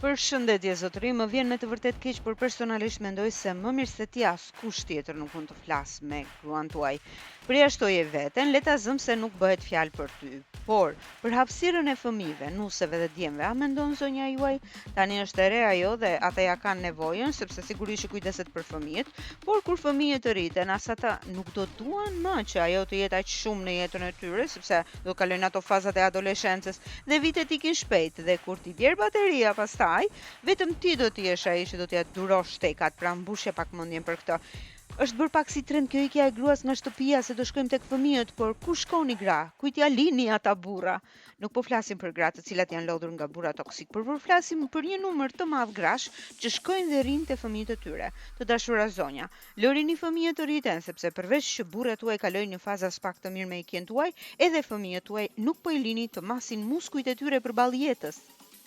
Përshëndetje zotëri, më vjen me të vërtet keq, por personalisht mendoj se më mirë se ti askush tjetër nuk mund të flas me gruan tuaj. Përjashtoje veten, le ta zëm se nuk bëhet fjalë për ty. Por për hapësirën e fëmijëve, nuseve dhe djemve, a mendon zonja juaj? Tani është e re ajo dhe ata ja kanë nevojën, sepse sigurisht që kujdeset për fëmijët, por kur fëmijët të rriten, as ata nuk do duan më që ajo të jetë aq shumë në jetën e tyre, sepse do kalojnë ato fazat e adoleshencës dhe vitet ikin shpejt dhe kur t'i bjerë bateria pastaj, vetëm ti do t'i jesh ai që do t'ja durosh tekat, pra mbushje pak mendjen për këtë. Është bërë pak si trend kjo ikja e gruas nga shtëpia se do shkojmë tek fëmijët, por ku shkoni gra? Kujt ja lini ata burra? Nuk po flasim për gratë të cilat janë lodhur nga burra toksik, por po flasim për një numër të madh grash që shkojnë dhe rrinë te fëmijët e tyre. Të dashura zonja, lërini fëmijët të rriten sepse përveç që burrat tuaj kalojnë një fazë as pak të mirë me ikjen tuaj, edhe fëmijët tuaj nuk po i lini të masin muskujt e tyre përballë jetës.